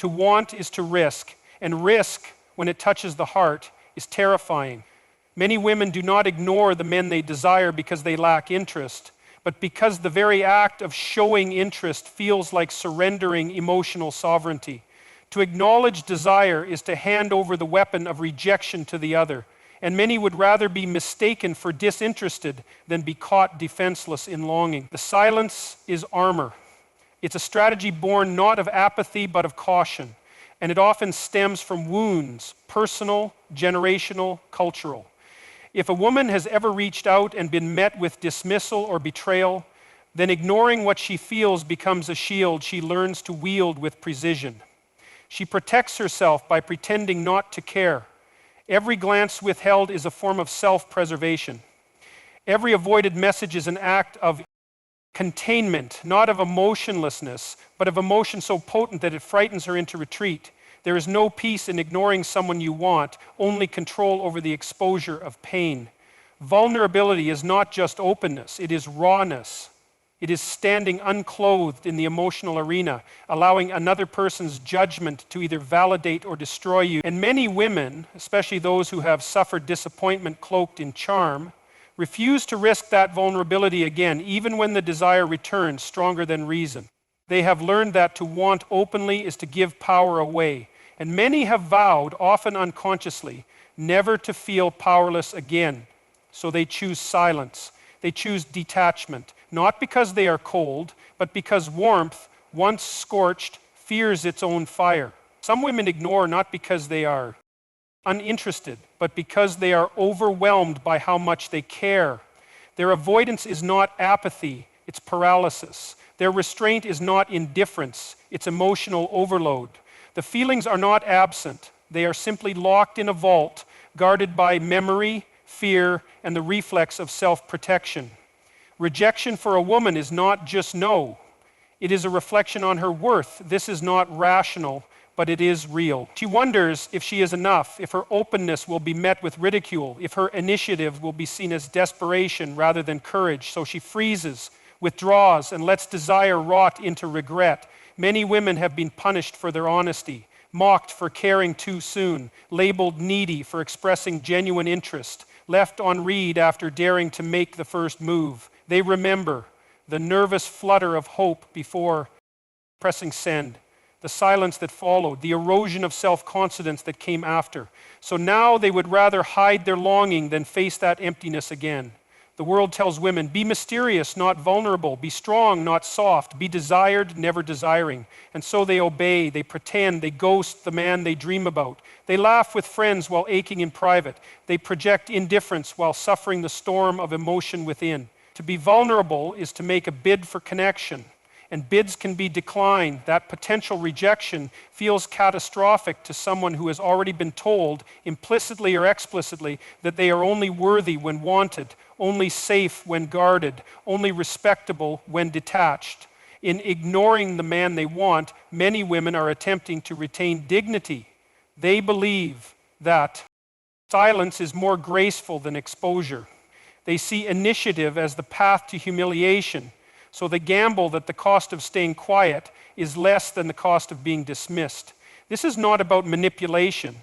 To want is to risk, and risk, when it touches the heart, is terrifying. Many women do not ignore the men they desire because they lack interest, but because the very act of showing interest feels like surrendering emotional sovereignty. To acknowledge desire is to hand over the weapon of rejection to the other, and many would rather be mistaken for disinterested than be caught defenseless in longing. The silence is armor. It's a strategy born not of apathy but of caution, and it often stems from wounds, personal, generational, cultural. If a woman has ever reached out and been met with dismissal or betrayal, then ignoring what she feels becomes a shield she learns to wield with precision. She protects herself by pretending not to care. Every glance withheld is a form of self-preservation. Every avoided message is an act of containment, not of emotionlessness, but of emotion so potent that it frightens her into retreat. There is no peace in ignoring someone you want, only control over the exposure of pain. Vulnerability is not just openness, it is rawness. It is standing unclothed in the emotional arena, allowing another person's judgment to either validate or destroy you. And many women, especially those who have suffered disappointment cloaked in charm, refuse to risk that vulnerability again, even when the desire returns stronger than reason. They have learned that to want openly is to give power away. And many have vowed, often unconsciously, never to feel powerless again. So they choose silence. They choose detachment, not because they are cold, but because warmth, once scorched, fears its own fire. Some women ignore not because they are uninterested, but because they are overwhelmed by how much they care. Their avoidance is not apathy, it's paralysis. Their restraint is not indifference, it's emotional overload. The feelings are not absent, they are simply locked in a vault, guarded by memory, fear, and the reflex of self-protection. Rejection for a woman is not just no. It is a reflection on her worth. This is not rational, but it is real. She wonders if she is enough, if her openness will be met with ridicule, if her initiative will be seen as desperation rather than courage. So she freezes, withdraws, and lets desire rot into regret. Many women have been punished for their honesty, mocked for caring too soon, labeled needy for expressing genuine interest, left on read after daring to make the first move. They remember the nervous flutter of hope before pressing send, the silence that followed, the erosion of self-confidence that came after. So now they would rather hide their longing than face that emptiness again. The world tells women, be mysterious, not vulnerable, be strong, not soft, be desired, never desiring. And so they obey, they pretend, they ghost the man they dream about. They laugh with friends while aching in private. They project indifference while suffering the storm of emotion within. To be vulnerable is to make a bid for connection, and bids can be declined. That potential rejection feels catastrophic to someone who has already been told, implicitly or explicitly, that they are only worthy when wanted, only safe when guarded, only respectable when detached. In ignoring the man they want, many women are attempting to retain dignity. They believe that silence is more graceful than exposure. They see initiative as the path to humiliation, so they gamble that the cost of staying quiet is less than the cost of being dismissed. This is not about manipulation.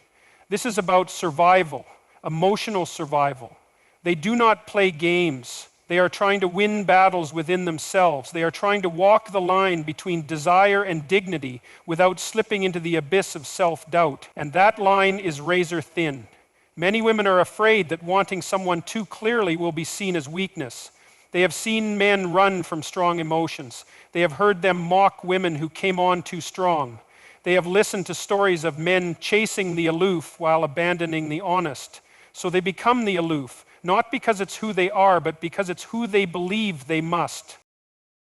This is about survival, emotional survival. They do not play games. They are trying to win battles within themselves. They are trying to walk the line between desire and dignity without slipping into the abyss of self-doubt. And that line is razor thin. Many women are afraid that wanting someone too clearly will be seen as weakness. They have seen men run from strong emotions. They have heard them mock women who came on too strong. They have listened to stories of men chasing the aloof while abandoning the honest. So they become the aloof, not because it's who they are, but because it's who they believe they must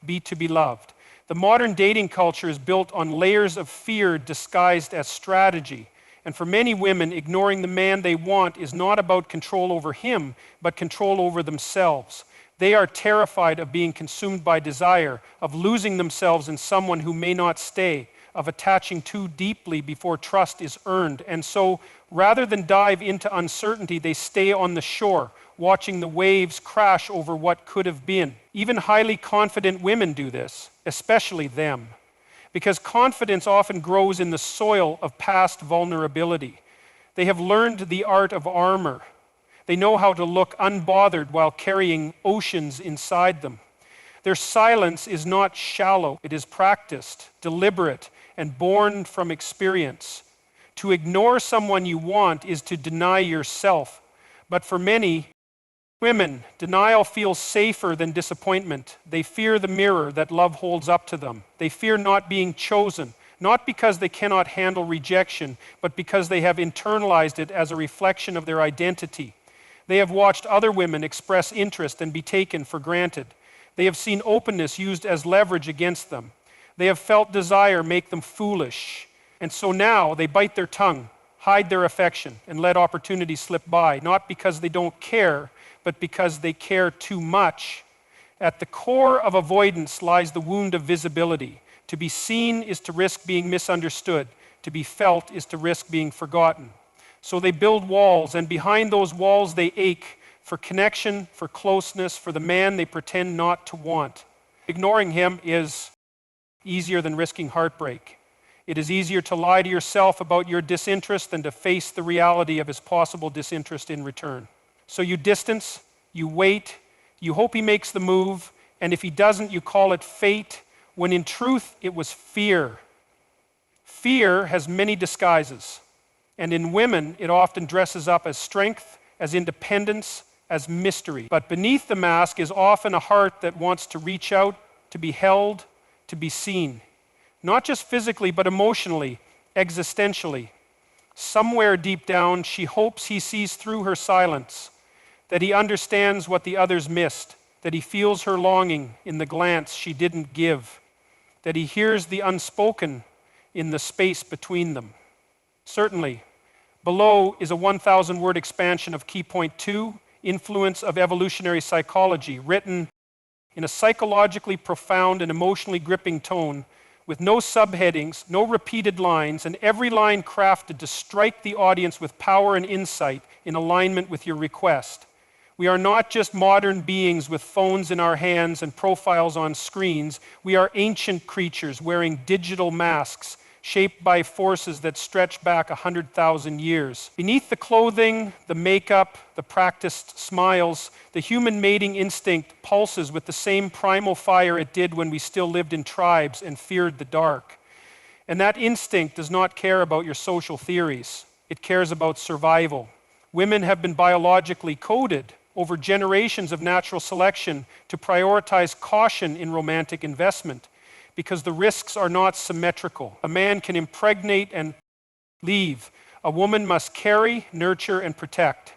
be to be loved. The modern dating culture is built on layers of fear disguised as strategy. And for many women, ignoring the man they want is not about control over him, but control over themselves. They are terrified of being consumed by desire, of losing themselves in someone who may not stay, of attaching too deeply before trust is earned. And so, rather than dive into uncertainty, they stay on the shore, watching the waves crash over what could have been. Even highly confident women do this, especially them. because confidence often grows in the soil of past vulnerability. They have learned the art of armor. They know how to look unbothered while carrying oceans inside them. Their silence is not shallow, it is practiced, deliberate, and born from experience. To ignore someone you want is to deny yourself. But for many women, denial feels safer than disappointment. They fear the mirror that love holds up to them. They fear not being chosen, not because they cannot handle rejection, but because they have internalized it as a reflection of their identity. They have watched other women express interest and be taken for granted. They have seen openness used as leverage against them. They have felt desire make them foolish. And so now they bite their tongue, hide their affection, and let opportunities slip by, not because they don't care, but because they care too much. At the core of avoidance lies the wound of visibility. To be seen is to risk being misunderstood. To be felt is to risk being forgotten. So they build walls, and behind those walls they ache for connection, for closeness, for the man they pretend not to want. Ignoring him is easier than risking heartbreak. It is easier to lie to yourself about your disinterest than to face the reality of his possible disinterest in return. So you distance, you wait, you hope he makes the move, and if he doesn't, you call it fate, when in truth it was fear. Fear has many disguises, and in women it often dresses up as strength, as independence, as mystery. But beneath the mask is often a heart that wants to reach out, to be held, to be seen. Not just physically, but emotionally, existentially. Somewhere deep down, she hopes he sees through her silence, that he understands what the others missed, that he feels her longing in the glance she didn't give, that he hears the unspoken in the space between them. Certainly, below is a 1,000-word expansion of Key Point 2, Influence of Evolutionary Psychology, written in a psychologically profound and emotionally gripping tone, with no subheadings, no repeated lines, and every line crafted to strike the audience with power and insight in alignment with your request. We are not just modern beings with phones in our hands and profiles on screens. We are ancient creatures wearing digital masks, shaped by forces that stretch back 100,000 years. Beneath the clothing, the makeup, the practiced smiles, the human mating instinct pulses with the same primal fire it did when we still lived in tribes and feared the dark. And that instinct does not care about your social theories. It cares about survival. Women have been biologically coded over generations of natural selection to prioritize caution in romantic investment, because the risks are not symmetrical. A man can impregnate and leave. A woman must carry, nurture, and protect.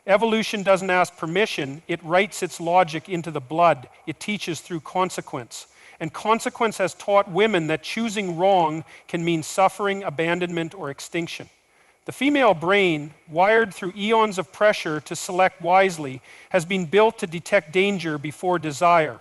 Evolution doesn't ask permission, it writes its logic into the blood. It teaches through consequence. And consequence has taught women that choosing wrong can mean suffering, abandonment, or extinction. The female brain, wired through eons of pressure to select wisely, has been built to detect danger before desire.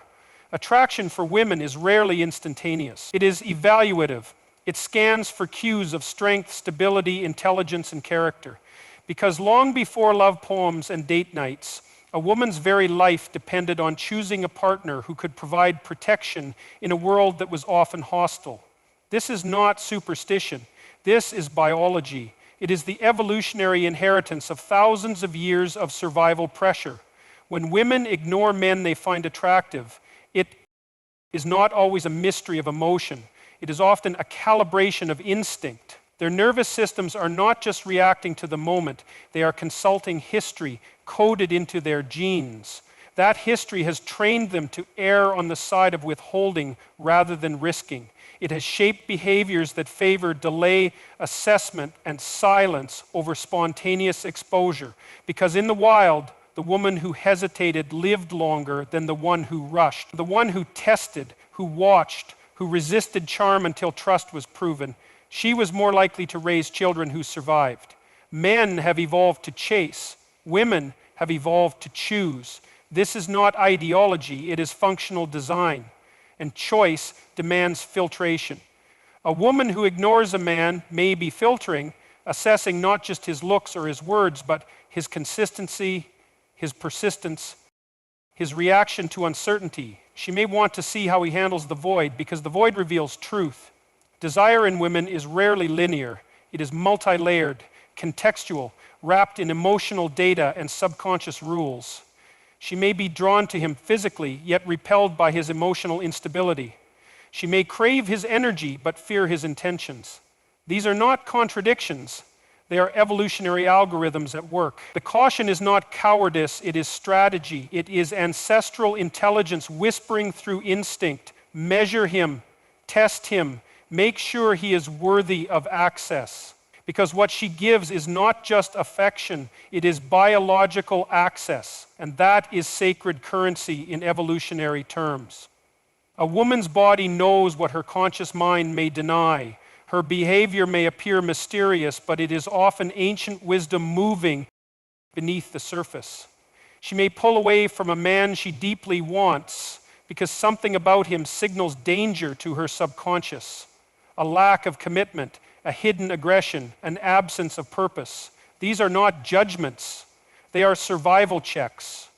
Attraction for women is rarely instantaneous. It is evaluative. It scans for cues of strength, stability, intelligence, and character. Because long before love poems and date nights, a woman's very life depended on choosing a partner who could provide protection in a world that was often hostile. This is not superstition. This is biology. It is the evolutionary inheritance of thousands of years of survival pressure. When women ignore men they find attractive, it is not always a mystery of emotion. It is often a calibration of instinct. Their nervous systems are not just reacting to the moment, they are consulting history coded into their genes. That history has trained them to err on the side of withholding rather than risking. It has shaped behaviors that favor delay, assessment, and silence over spontaneous exposure. Because in the wild, the woman who hesitated lived longer than the one who rushed. The one who tested, who watched, who resisted charm until trust was proven. She was more likely to raise children who survived. Men have evolved to chase. Women have evolved to choose. This is not ideology, it is functional design. And choice demands filtration. A woman who ignores a man may be filtering, assessing not just his looks or his words, but his consistency, his persistence, his reaction to uncertainty. She may want to see how he handles the void, because the void reveals truth. Desire in women is rarely linear. It is multi-layered, contextual, wrapped in emotional data and subconscious rules. She may be drawn to him physically, yet repelled by his emotional instability. She may crave his energy, but fear his intentions. These are not contradictions. They are evolutionary algorithms at work. The caution is not cowardice, it is strategy. It is ancestral intelligence whispering through instinct. Measure him, test him, make sure he is worthy of access. Because what she gives is not just affection, it is biological access. And that is sacred currency in evolutionary terms. A woman's body knows what her conscious mind may deny. Her behavior may appear mysterious, but it is often ancient wisdom moving beneath the surface. She may pull away from a man she deeply wants because something about him signals danger to her subconscious. A lack of commitment, a hidden aggression, an absence of purpose. These are not judgments. They are survival checks.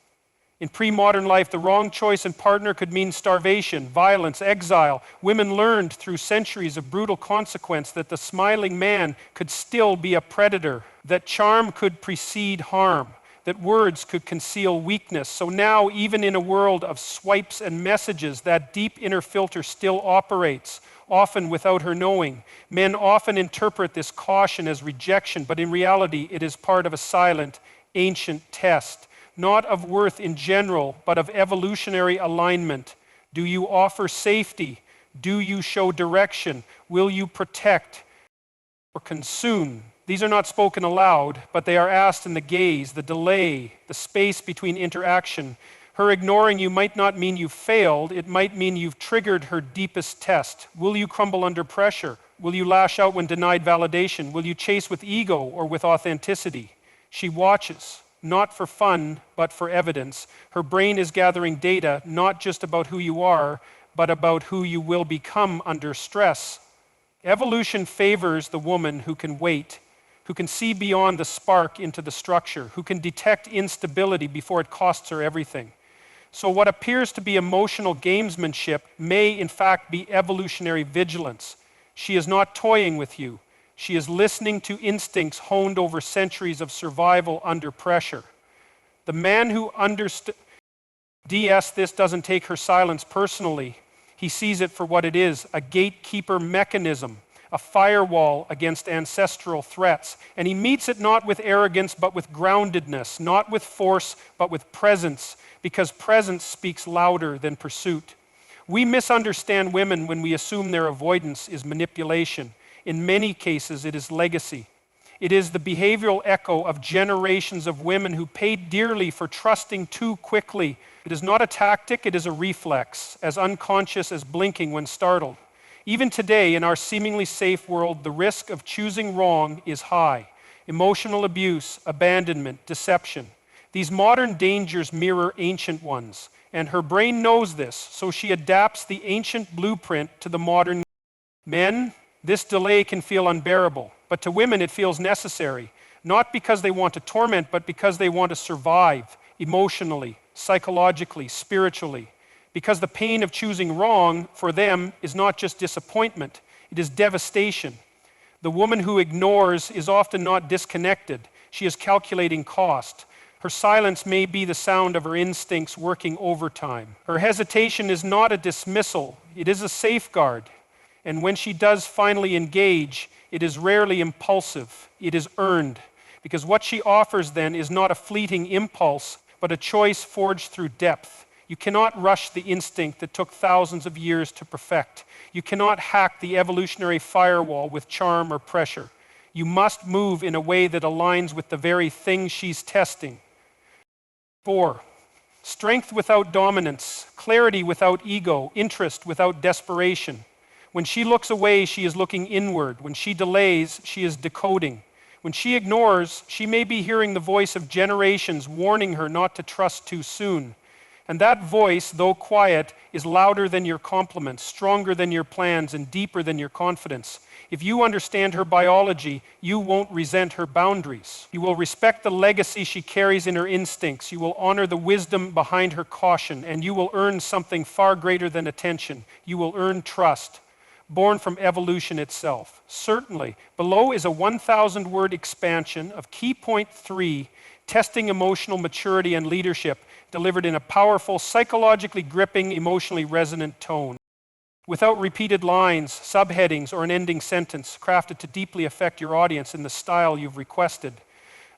In pre-modern life, the wrong choice in partner could mean starvation, violence, exile. Women learned through centuries of brutal consequence that the smiling man could still be a predator, that charm could precede harm, that words could conceal weakness. So now, even in a world of swipes and messages, that deep inner filter still operates, often without her knowing. Men often interpret this caution as rejection, but in reality, it is part of a silent, ancient test. Not of worth in general, but of evolutionary alignment. Do you offer safety? Do you show direction? Will you protect or consume? These are not spoken aloud, but they are asked in the gaze, the delay, the space between interaction. Her ignoring you might not mean you failed, it might mean you've triggered her deepest test. Will you crumble under pressure? Will you lash out when denied validation? Will you chase with ego or with authenticity? She watches. Not for fun, but for evidence. Her brain is gathering data, not just about who you are, but about who you will become under stress. Evolution favors the woman who can wait, who can see beyond the spark into the structure, who can detect instability before it costs her everything. So what appears to be emotional gamesmanship may in fact be evolutionary vigilance. She is not toying with you. She is listening to instincts honed over centuries of survival under pressure. The man who DS this doesn't take her silence personally. He sees it for what it is, a gatekeeper mechanism, a firewall against ancestral threats. And he meets it not with arrogance, but with groundedness, not with force, but with presence, because presence speaks louder than pursuit. We misunderstand women when we assume their avoidance is manipulation. In many cases, it is legacy. It is the behavioral echo of generations of women who paid dearly for trusting too quickly. It is not a tactic, it is a reflex, as unconscious as blinking when startled. Even today, in our seemingly safe world, the risk of choosing wrong is high. Emotional abuse, abandonment, deception. These modern dangers mirror ancient ones, and her brain knows this, so she adapts the ancient blueprint to the modern. Men, this delay can feel unbearable, but to women it feels necessary, not because they want to torment, but because they want to survive emotionally, psychologically, spiritually. Because the pain of choosing wrong for them is not just disappointment, it is devastation. The woman who ignores is often not disconnected, she is calculating cost. Her silence may be the sound of her instincts working overtime. Her hesitation is not a dismissal, it is a safeguard. And when she does finally engage, it is rarely impulsive, it is earned. Because what she offers then is not a fleeting impulse, but a choice forged through depth. You cannot rush the instinct that took thousands of years to perfect. You cannot hack the evolutionary firewall with charm or pressure. You must move in a way that aligns with the very thing she's testing. 4. Strength without dominance, clarity without ego, interest without desperation. When she looks away, she is looking inward. When she delays, she is decoding. When she ignores, she may be hearing the voice of generations warning her not to trust too soon. And that voice, though quiet, is louder than your compliments, stronger than your plans, and deeper than your confidence. If you understand her biology, you won't resent her boundaries. You will respect the legacy she carries in her instincts. You will honor the wisdom behind her caution, and you will earn something far greater than attention. You will earn trust. born from evolution itself? Certainly. Below is a 1,000-word expansion of key point 3, testing emotional maturity and leadership, delivered in a powerful, psychologically gripping, emotionally resonant tone. Without repeated lines, subheadings, or an ending sentence crafted to deeply affect your audience in the style you've requested.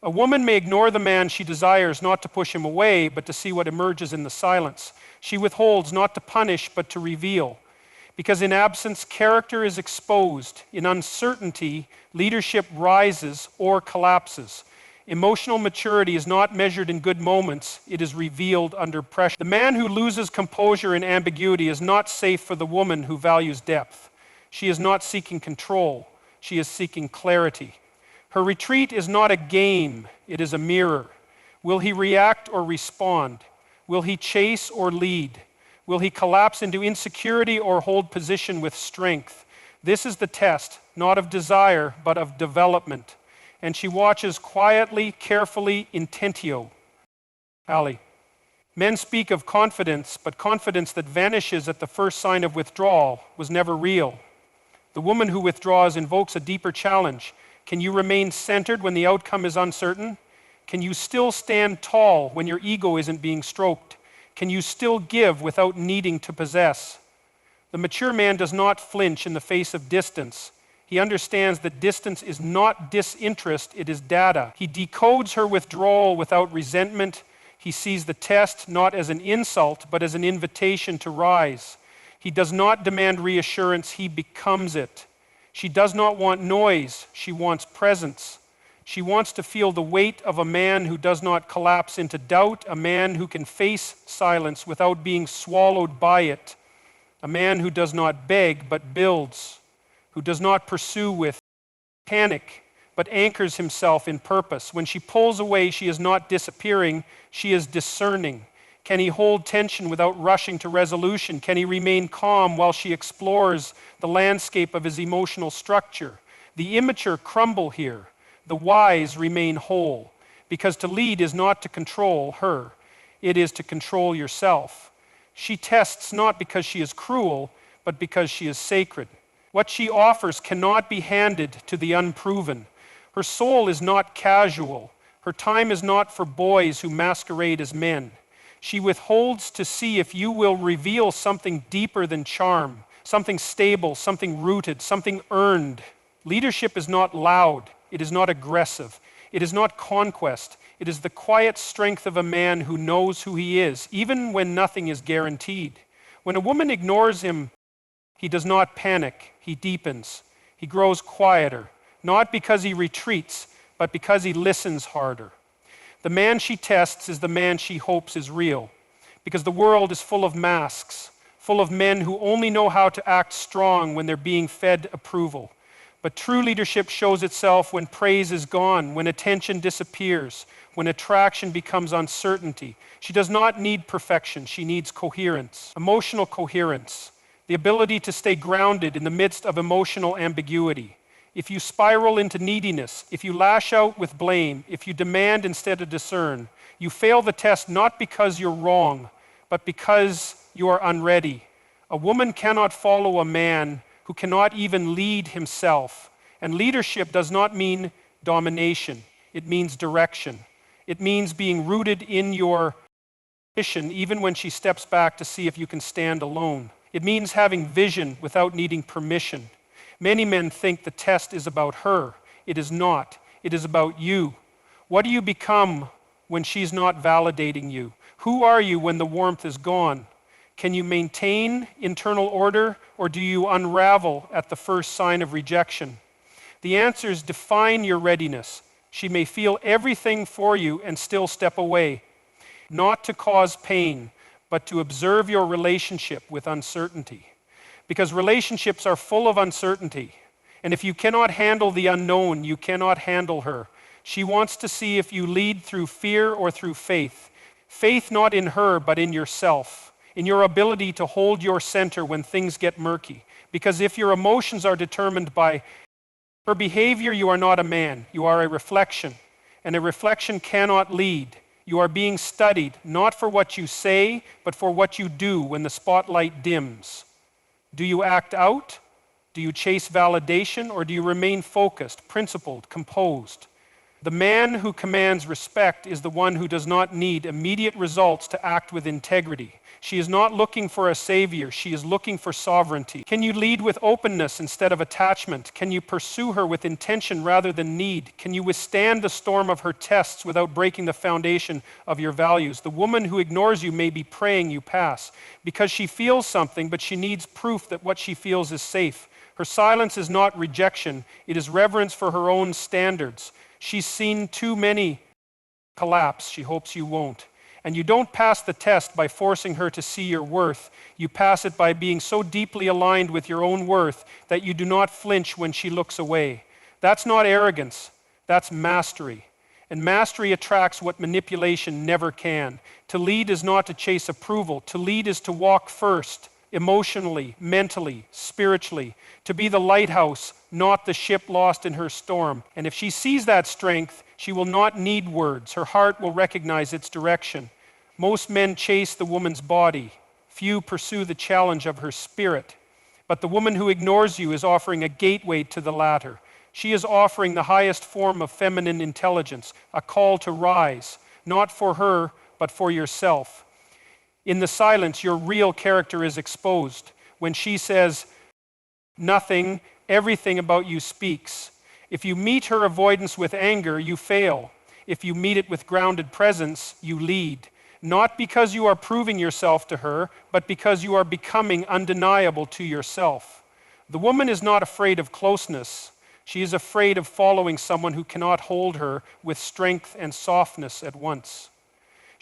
A woman may ignore the man she desires, not to push him away, but to see what emerges in the silence. She withholds, not to punish, but to reveal. Because in absence, character is exposed. In uncertainty, leadership rises or collapses. Emotional maturity is not measured in good moments, it is revealed under pressure. The man who loses composure in ambiguity is not safe for the woman who values depth. She is not seeking control, she is seeking clarity. Her retreat is not a game, it is a mirror. Will he react or respond? Will he chase or lead? Will he collapse into insecurity or hold position with strength? This is the test, not of desire, but of development. And she watches quietly, carefully, intentio. Ali. Men speak of confidence, but confidence that vanishes at the first sign of withdrawal was never real. The woman who withdraws invokes a deeper challenge. Can you remain centered when the outcome is uncertain? Can you still stand tall when your ego isn't being stroked? Can you still give without needing to possess? The mature man does not flinch in the face of distance. He understands that distance is not disinterest, it is data. He decodes her withdrawal without resentment. He sees the test not as an insult, but as an invitation to rise. He does not demand reassurance, he becomes it. She does not want noise, she wants presence. She wants to feel the weight of a man who does not collapse into doubt, a man who can face silence without being swallowed by it, a man who does not beg but builds, who does not pursue with panic but anchors himself in purpose. When she pulls away, she is not disappearing, she is discerning. Can he hold tension without rushing to resolution? Can he remain calm while she explores the landscape of his emotional structure? The immature crumble here. The wise remain whole, because to lead is not to control her, it is to control yourself. She tests not because she is cruel, but because she is sacred. What she offers cannot be handed to the unproven. Her soul is not casual. Her time is not for boys who masquerade as men. She withholds to see if you will reveal something deeper than charm, something stable, something rooted, something earned. Leadership is not loud. It is not aggressive. It is not conquest. It is the quiet strength of a man who knows who he is, even when nothing is guaranteed. When a woman ignores him, he does not panic. He deepens. He grows quieter, not because he retreats, but because he listens harder. The man she tests is the man she hopes is real, because the world is full of masks, full of men who only know how to act strong when they're being fed approval. But true leadership shows itself when praise is gone, when attention disappears, when attraction becomes uncertainty. She does not need perfection, she needs coherence, emotional coherence, the ability to stay grounded in the midst of emotional ambiguity. If you spiral into neediness, if you lash out with blame, if you demand instead of discern, you fail the test not because you're wrong, but because you are unready. A woman cannot follow a man who cannot even lead himself. And leadership does not mean domination. It means direction. It means being rooted in your mission even when she steps back to see if you can stand alone. It means having vision without needing permission. Many men think the test is about her. It is not. It is about you. What do you become when she's not validating you? Who are you when the warmth is gone? Can you maintain internal order, or do you unravel at the first sign of rejection? The answers define your readiness. She may feel everything for you and still step away, not to cause pain, but to observe your relationship with uncertainty. Because relationships are full of uncertainty. And if you cannot handle the unknown, you cannot handle her. She wants to see if you lead through fear or through faith. Faith not in her, but in yourself. In your ability to hold your center when things get murky. Because if your emotions are determined by her behavior, you are not a man. You are a reflection. And a reflection cannot lead. You are being studied, not for what you say, but for what you do when the spotlight dims. Do you act out, Do you chase validation, or do you remain focused, principled, composed? The man who commands respect is the one who does not need immediate results to act with integrity. She is not looking for a savior, she is looking for sovereignty. Can you lead with openness instead of attachment? Can you pursue her with intention rather than need? Can you withstand the storm of her tests without breaking the foundation of your values? The woman who ignores you may be praying you pass because she feels something, but she needs proof that what she feels is safe. Her silence is not rejection, it is reverence for her own standards. She's seen too many collapse, she hopes you won't. And you don't pass the test by forcing her to see your worth. You pass it by being so deeply aligned with your own worth that you do not flinch when she looks away. That's not arrogance, that's mastery. And mastery attracts what manipulation never can. To lead is not to chase approval. To lead is to walk first, emotionally, mentally, spiritually. To be the lighthouse, not the ship lost in her storm. And if she sees that strength, she will not need words. Her heart will recognize its direction. Most men chase the woman's body. Few pursue the challenge of her spirit. But the woman who ignores you is offering a gateway to the latter. She is offering the highest form of feminine intelligence, a call to rise, not for her, but for yourself. In the silence, your real character is exposed. When she says, nothing, everything about you speaks. If you meet her avoidance with anger, you fail. If you meet it with grounded presence, you lead. Not because you are proving yourself to her, but because you are becoming undeniable to yourself. The woman is not afraid of closeness. She is afraid of following someone who cannot hold her with strength and softness at once.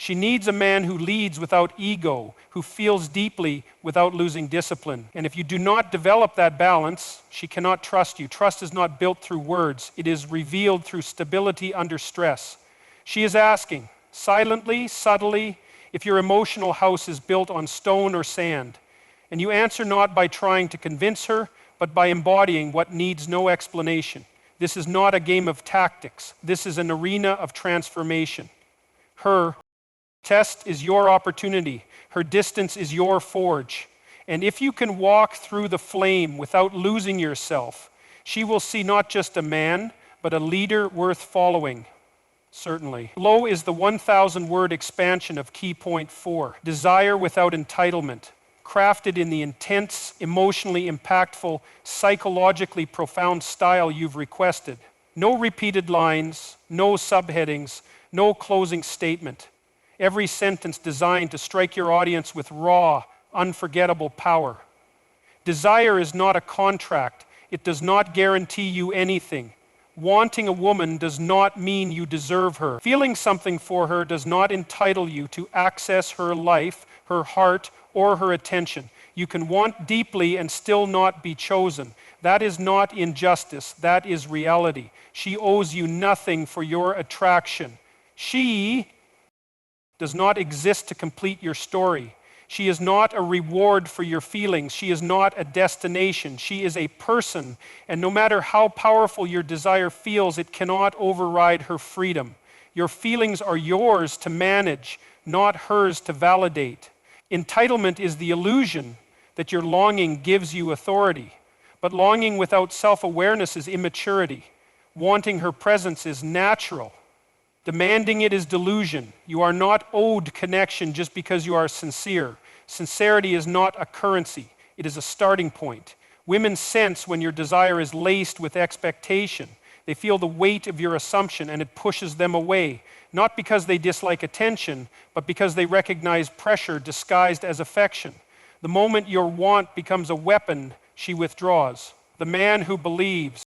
She needs a man who leads without ego, who feels deeply without losing discipline. And if you do not develop that balance, she cannot trust you. Trust is not built through words. It is revealed through stability under stress. She is asking, silently, subtly, if your emotional house is built on stone or sand. And you answer not by trying to convince her, but by embodying what needs no explanation. This is not a game of tactics. This is an arena of transformation. Her test is your opportunity. Her distance is your forge. And if you can walk through the flame without losing yourself, she will see not just a man, but a leader worth following. Certainly. Below is the 1,000-word expansion of key point 4. Desire without entitlement. Crafted in the intense, emotionally impactful, psychologically profound style you've requested. No repeated lines, no subheadings, no closing statement. Every sentence designed to strike your audience with raw, unforgettable power. Desire is not a contract. It does not guarantee you anything. Wanting a woman does not mean you deserve her. Feeling something for her does not entitle you to access her life, her heart, or her attention. You can want deeply and still not be chosen. That is not injustice. That is reality. She owes you nothing for your attraction. She does not exist to complete your story. She is not a reward for your feelings. She is not a destination. She is a person. And no matter how powerful your desire feels, it cannot override her freedom. Your feelings are yours to manage, not hers to validate. Entitlement is the illusion that your longing gives you authority. But longing without self-awareness is immaturity. Wanting her presence is natural. Demanding it is delusion. You are not owed connection just because you are sincere. Sincerity is not a currency. It is a starting point. Women sense when your desire is laced with expectation. They feel the weight of your assumption and it pushes them away. Not because they dislike attention, but because they recognize pressure disguised as affection. The moment your want becomes a weapon, she withdraws. The man who believes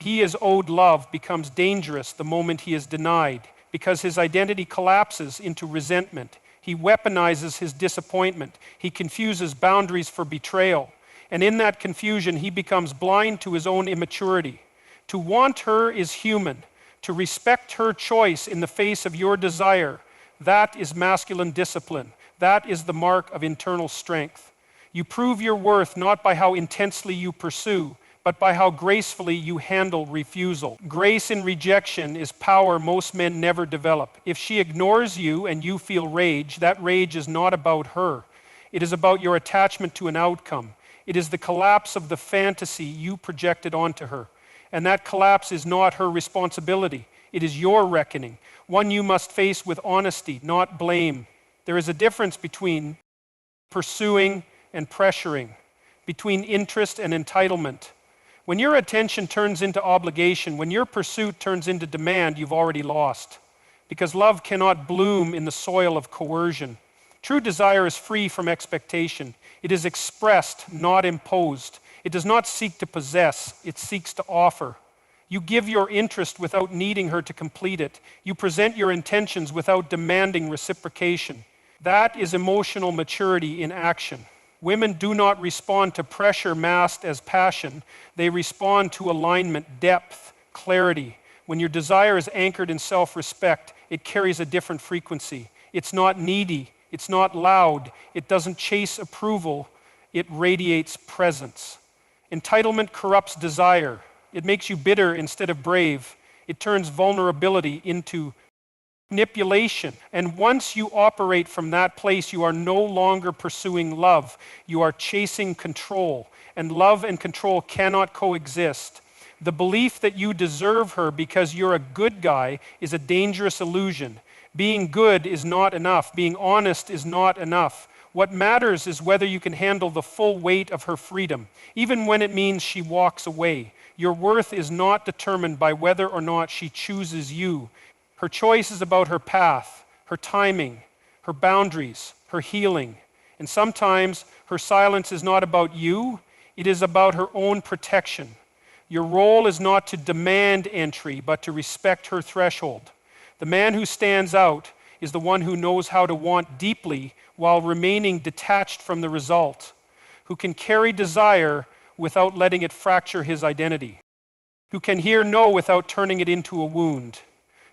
he is owed love becomes dangerous the moment he is denied, because his identity collapses into resentment. He weaponizes his disappointment. He confuses boundaries for betrayal. And in that confusion, he becomes blind to his own immaturity. To want her is human. To respect her choice in the face of your desire, that is masculine discipline. That is the mark of internal strength. You prove your worth not by how intensely you pursue, but by how gracefully you handle refusal. Grace in rejection is power most men never develop. If she ignores you and you feel rage, that rage is not about her. It is about your attachment to an outcome. It is the collapse of the fantasy you projected onto her. And that collapse is not her responsibility. It is your reckoning, one you must face with honesty, not blame. There is a difference between pursuing and pressuring, between interest and entitlement. When your attention turns into obligation, when your pursuit turns into demand, you've already lost. Because love cannot bloom in the soil of coercion. True desire is free from expectation. It is expressed, not imposed. It does not seek to possess, it seeks to offer. You give your interest without needing her to complete it. You present your intentions without demanding reciprocation. That is emotional maturity in action. Women do not respond to pressure masked as passion. They respond to alignment, depth, clarity. When your desire is anchored in self-respect, it carries a different frequency. It's not needy. It's not loud. It doesn't chase approval. It radiates presence. Entitlement corrupts desire. It makes you bitter instead of brave. It turns vulnerability into manipulation. And once you operate from that place, you are no longer pursuing love. You are chasing control. And love and control cannot coexist. The belief that you deserve her because you're a good guy is a dangerous illusion. Being good is not enough. Being honest is not enough. What matters is whether you can handle the full weight of her freedom, even when it means she walks away. Your worth is not determined by whether or not she chooses you. Her choice is about her path, her timing, her boundaries, her healing. And sometimes her silence is not about you, it is about her own protection. Your role is not to demand entry, but to respect her threshold. The man who stands out is the one who knows how to want deeply while remaining detached from the result, who can carry desire without letting it fracture his identity, who can hear no without turning it into a wound,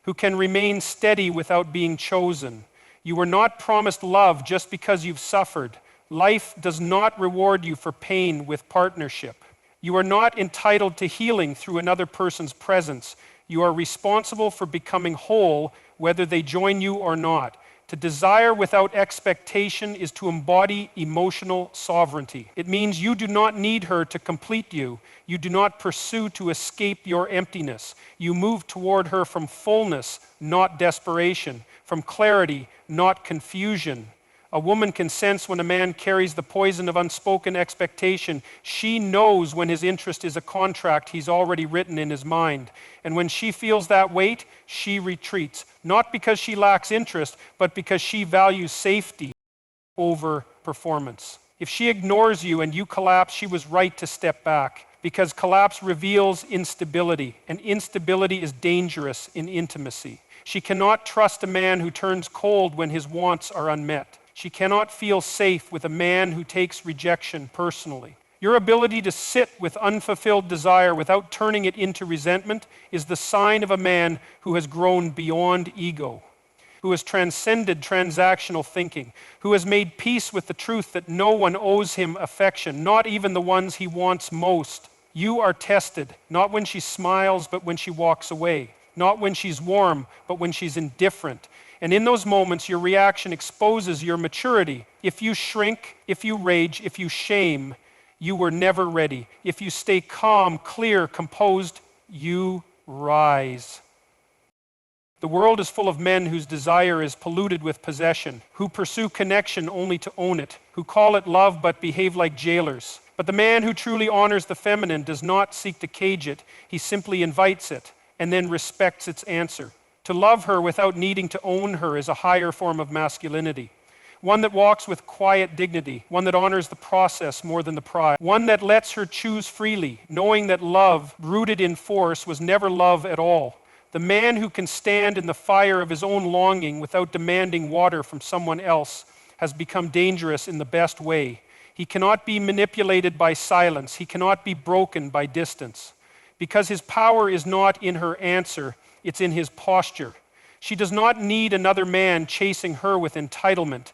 who can remain steady without being chosen. You were not promised love just because you've suffered. Life does not reward you for pain with partnership. You are not entitled to healing through another person's presence. You are responsible for becoming whole whether they join you or not. To desire without expectation is to embody emotional sovereignty. It means you do not need her to complete you. You do not pursue to escape your emptiness. You move toward her from fullness, not desperation, from clarity, not confusion. A woman can sense when a man carries the poison of unspoken expectation. She knows when his interest is a contract he's already written in his mind. And when she feels that weight, she retreats. Not because she lacks interest, but because she values safety over performance. If she ignores you and you collapse, she was right to step back. Because collapse reveals instability, and instability is dangerous in intimacy. She cannot trust a man who turns cold when his wants are unmet. She cannot feel safe with a man who takes rejection personally. Your ability to sit with unfulfilled desire without turning it into resentment is the sign of a man who has grown beyond ego, who has transcended transactional thinking, who has made peace with the truth that no one owes him affection, not even the ones he wants most. You are tested, not when she smiles, but when she walks away, not when she's warm, but when she's indifferent. And in those moments, your reaction exposes your maturity. If you shrink, if you rage, if you shame, you were never ready. If you stay calm, clear, composed, you rise. The world is full of men whose desire is polluted with possession, who pursue connection only to own it, who call it love but behave like jailers. But the man who truly honors the feminine does not seek to cage it. He simply invites it and then respects its answer. To love her without needing to own her is a higher form of masculinity. One that walks with quiet dignity, one that honors the process more than the prize, one that lets her choose freely, knowing that love rooted in force was never love at all. The man who can stand in the fire of his own longing without demanding water from someone else has become dangerous in the best way. He cannot be manipulated by silence. He cannot be broken by distance. Because his power is not in her answer, it's in his posture. She does not need another man chasing her with entitlement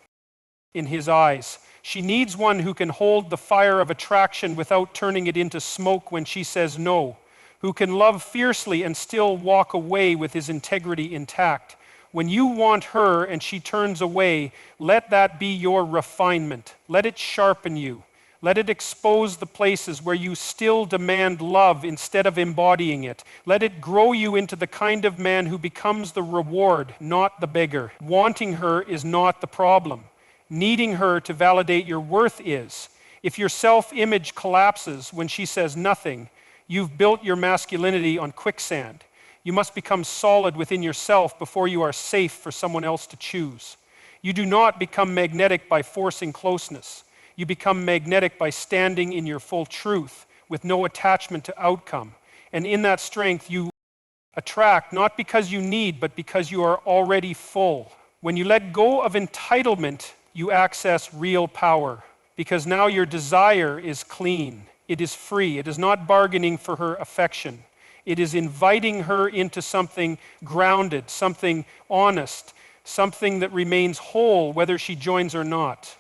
in his eyes. She needs one who can hold the fire of attraction without turning it into smoke when she says no, who can love fiercely and still walk away with his integrity intact. When you want her and she turns away, let that be your refinement. Let it sharpen you. Let it expose the places where you still demand love instead of embodying it. Let it grow you into the kind of man who becomes the reward, not the beggar. Wanting her is not the problem. Needing her to validate your worth is. If your self-image collapses when she says nothing, you've built your masculinity on quicksand. You must become solid within yourself before you are safe for someone else to choose. You do not become magnetic by forcing closeness. You become magnetic by standing in your full truth with no attachment to outcome. And in that strength, you attract not because you need, but because you are already full. When you let go of entitlement, you access real power, because now your desire is clean. It is free. It is not bargaining for her affection. It is inviting her into something grounded, something honest, something that remains whole whether she joins or not.